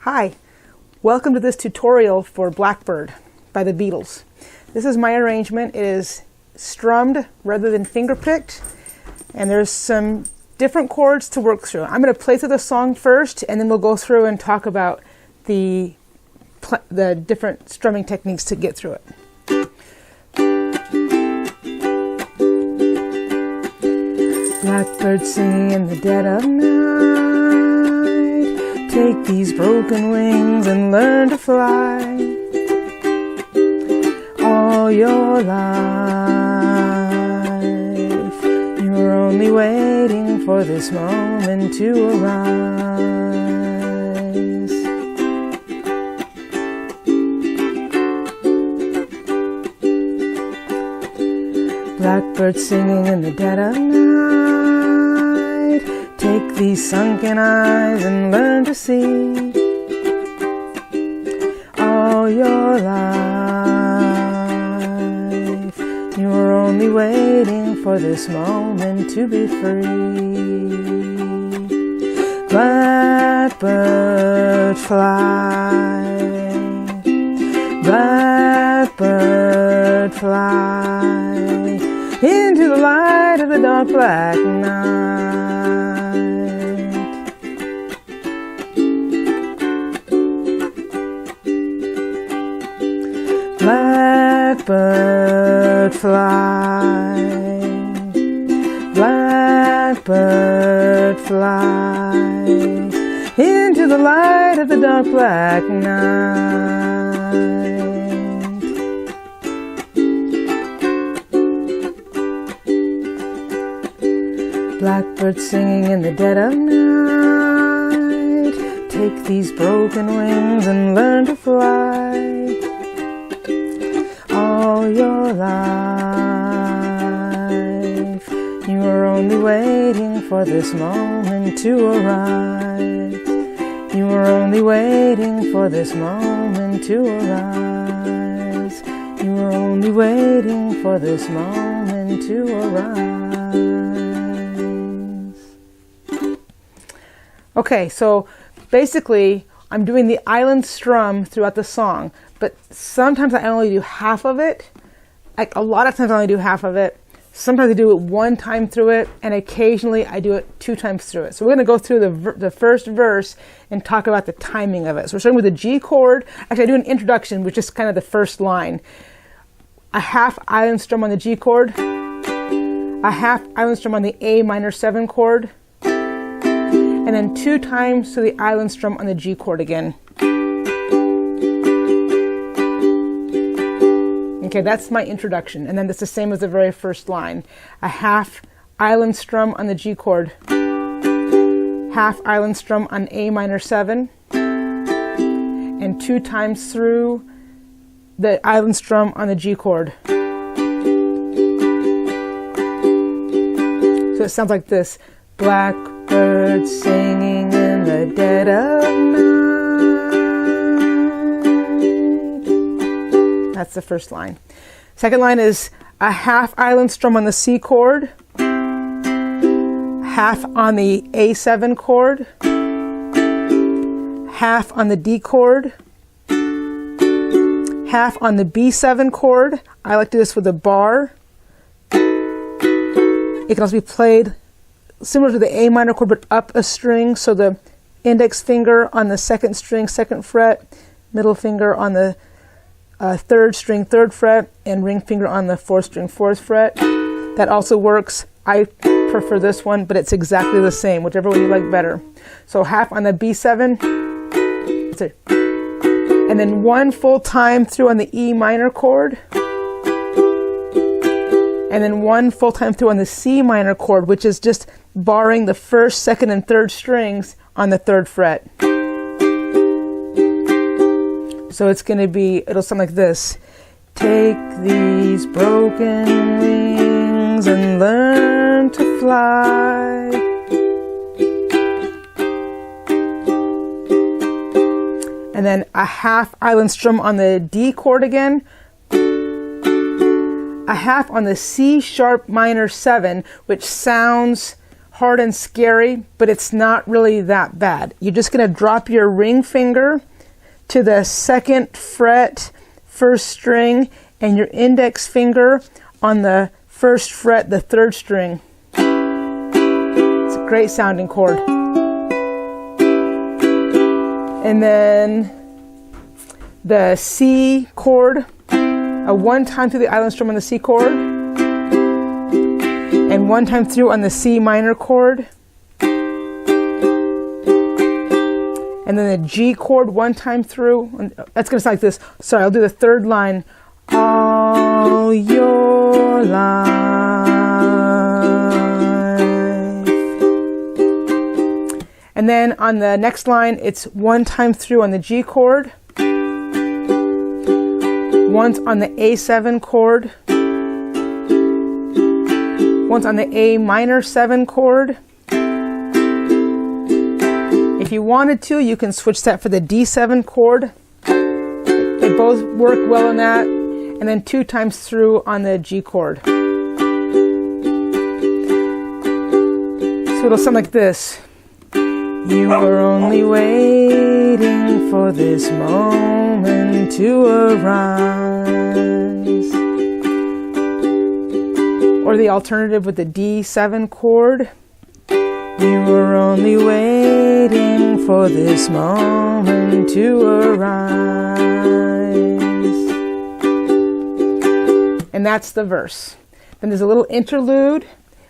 Hi, welcome to this tutorial for Blackbird by the Beatles. This is my arrangement. It is strummed rather than finger-picked, and there's some different chords to work through. I'm going to play through the song first, and then we'll go through and talk about the different strumming techniques to get through it. Blackbird singing in the dead of night, take these broken wings and learn to fly. All your life, you were only waiting for this moment to arise. Blackbird singing in the dead of night, take these sunken eyes and learn to see. All your life, you were only waiting for this moment to be free. Blackbird fly, blackbird fly, into the light of the dark black night. Blackbird fly, blackbird fly, into the light of the dark black night. Blackbird singing in the dead of night, take these broken wings and learn to fly. All your life, you were only waiting for this moment to arrive. You were only waiting for this moment to arise. You were only waiting for this moment to arise. Okay, so basically I'm doing the island strum throughout the song, but sometimes I only do half of it. Like a lot of times I only do half of it. Sometimes I do it one time through it, and occasionally I do it two times through it. So we're going to go through the first verse and talk about the timing of it. So we're starting with the G chord. Actually, I do an introduction, which is kind of the first line. A half island strum on the G chord, a half island strum on the A minor 7 chord, and then two times to the island strum on the G chord again. Okay, that's my introduction, and then it's the same as the very first line. A half island strum on the G chord, half island strum on A minor 7, and two times through the island strum on the G chord. So it sounds like this. Blackbird singing in the dead of night. That's the first line. Second line is a half island strum on the C chord, half on the A7 chord, half on the D chord, half on the B7 chord. I like to do this with a bar. It can also be played similar to the A minor chord, but up a string. So the index finger on the second string, 2nd fret, middle finger on the 3rd string, 3rd fret, and ring finger on the 4th string, 4th fret. That also works. I prefer this one, but it's exactly the same, whichever one you like better. So half on the B7, and then one full time through on the E minor chord, and then one full time through on the C minor chord, which is just barring the 1st, 2nd, and 3rd strings on the 3rd fret. So it's going to be, it'll sound like this. Take these broken wings and learn to fly. And then a half island strum on the D chord again. A half on the C sharp minor 7, which sounds hard and scary, but it's not really that bad. You're just going to drop your ring finger to the 2nd fret, 1st string, and your index finger on the 1st fret, the 3rd string. It's a great sounding chord. And then the C chord, a 1 time through the island strum on the C chord, and 1 time through on the C minor chord, and then the G chord 1 time through. That's going to sound like this. Sorry, I'll do the 3rd line. All your life. And then on the next line, it's 1 time through on the G chord, once on the A7 chord, once on the A minor 7 chord. If you wanted to, you can switch that for the D7 chord. They both work well on that. And then 2 times through on the G chord. So it'll sound like this. You were only waiting for this moment to arise. Or the alternative with the D7 chord. You were only waiting for this moment to arise. And that's the verse. Then there's a little interlude,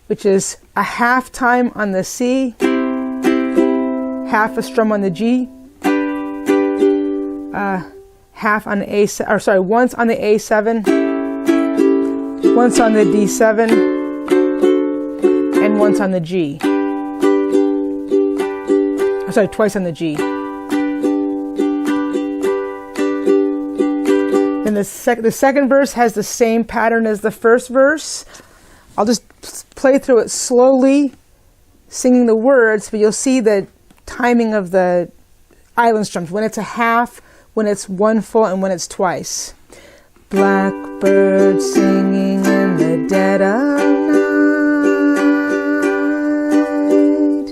which is a half time on the C, half a strum on the G, half on the A, or sorry, once on the A7, once on the D7, and once on the G. Oh, sorry, twice on the G. And the second verse has the same pattern as the first verse. I'll just play through it slowly, singing the words, but you'll see the timing of the island strums, when it's a half, when it's 1 full, and when it's twice. Blackbird singing in the dead of night.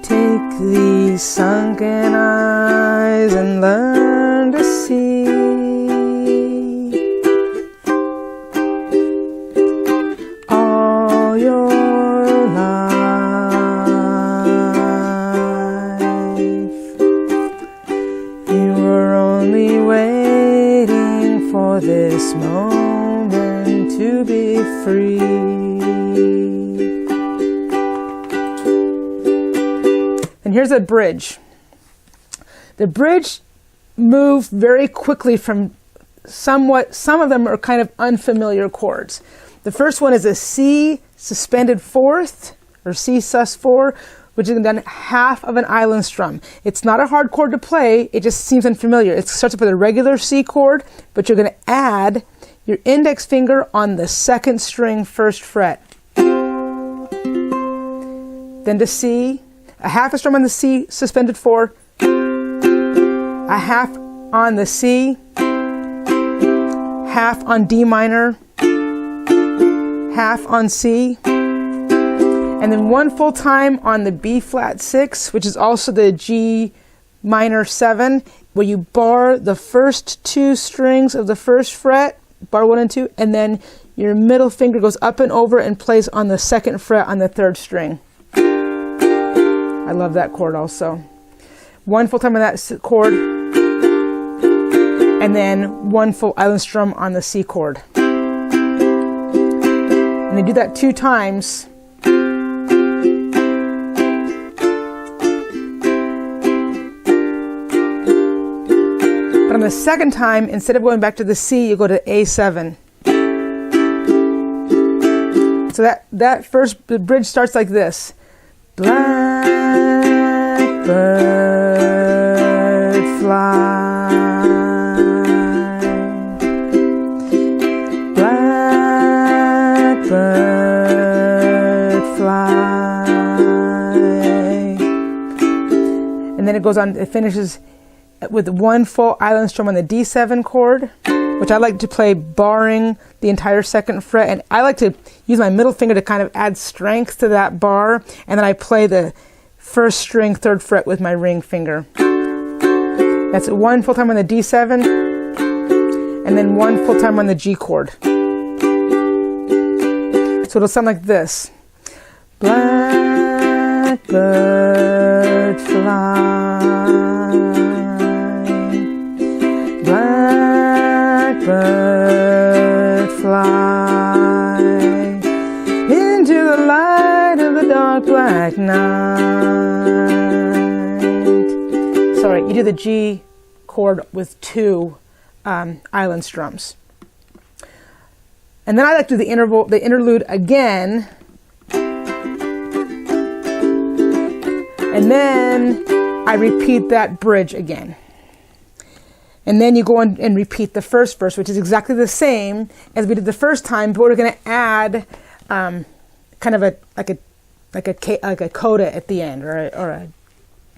Take these sunken eyes and learn to see. All your life, you were only waiting for this moment to be free. And here's a bridge. The bridge moved very quickly from some of them are kind of unfamiliar chords. The first one is a C suspended 4th, or C sus4, which is done half of an island strum. It's not a hard chord to play, it just seems unfamiliar. It starts with a regular C chord, but you're going to add your index finger on the 2nd string 1st fret. Then to C, a half a strum on the C suspended 4, a half on the C, half on D minor, half on C, and then 1 full time on the B flat 6, which is also the G minor 7, where you bar the first 2 strings of the 1st fret, bar 1 and 2, and then your middle finger goes up and over and plays on the 2nd fret on the 3rd string. I love that chord also. 1 full time on that chord, and then 1 full island strum on the C chord. And they do that 2 times. But on the second time, instead of going back to the C, you go to A7. So that first bridge starts like this. Blackbird fly. Blackbird fly. And then it goes on, it finishes with 1 full island strum on the D7 chord, which I like to play barring the entire second fret, and I like to use my middle finger to kind of add strength to that bar, and then I play the first string, third fret with my ring finger. That's one full time on the D7, and then one full time on the G chord. So it'll sound like this. Blackbird fly, blackbird fly, into the light of the dark black night. Sorry, you do the G chord with two island strums. And then I like to do the interlude again. And then I repeat that bridge again. And then you go on and repeat the first verse, which is exactly the same as we did the first time, but we're going to add kind of a coda at the end, or a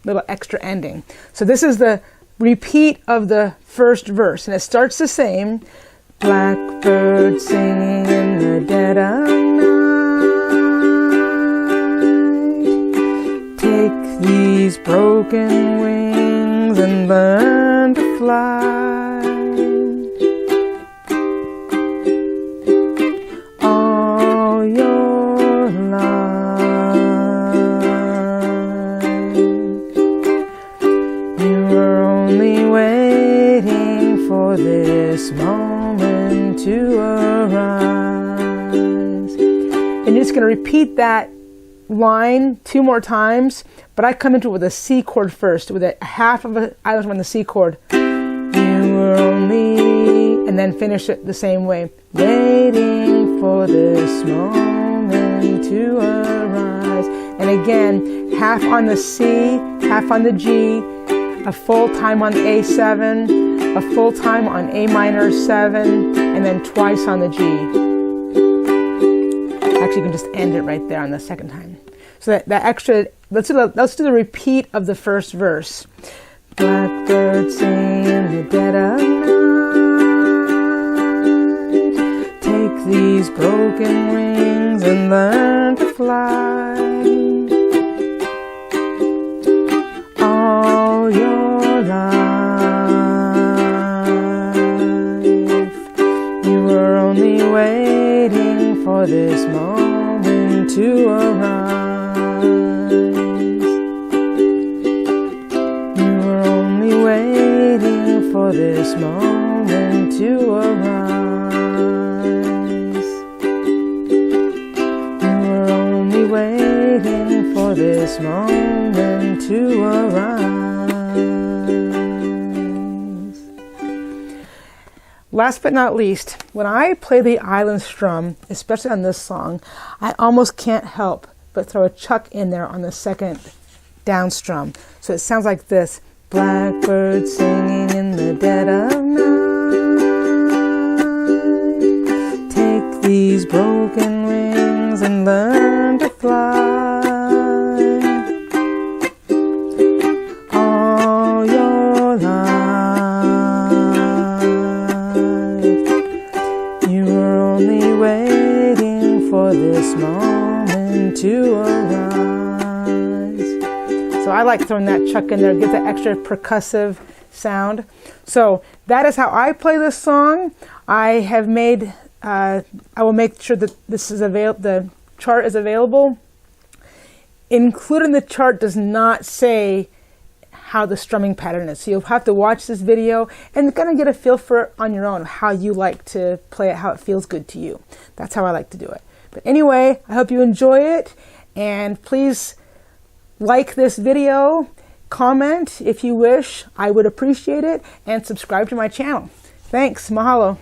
little extra ending. So this is the repeat of the first verse, and it starts the same. Blackbird singing in the dead of night. Take these broken wings and learn to fly. All your life, you were only waiting for this moment to arise. And you're just going to repeat that line 2 more times, but I come into it with a C chord first, with a half of an island on the C chord. You were only, and then finish it the same way. Waiting for this moment to arise. And again, half on the C, half on the G, a full time on the A7, a full time on A minor 7, and then twice on the G. Actually, you can just end it right there on the second time. So that extra, let's do the repeat of the first verse. Blackbird sing in the dead of night. Take these broken wings and learn to fly. All your life, you were only waiting for this moment to arise. You were only waiting for this moment to arise. You were only waiting for this moment to arise. Last but not least, when I play the island strum, especially on this song, I almost can't help but throw a chuck in there on the second down strum. So it sounds like this. Blackbird singing in the dead of night. Take these broken wings and learn to fly. All your life, you were only waiting for this moment to arise. So I like throwing that chuck in there, get that extra percussive sound. So that is how I play this song. I have made, I will make sure that this is the chart is available. Including the chart does not say how the strumming pattern is. So you'll have to watch this video and kind of get a feel for it on your own, how you like to play it, how it feels good to you. That's how I like to do it. But anyway, I hope you enjoy it, and please like this video, comment if you wish, I would appreciate it, and subscribe to my channel. Thanks, mahalo.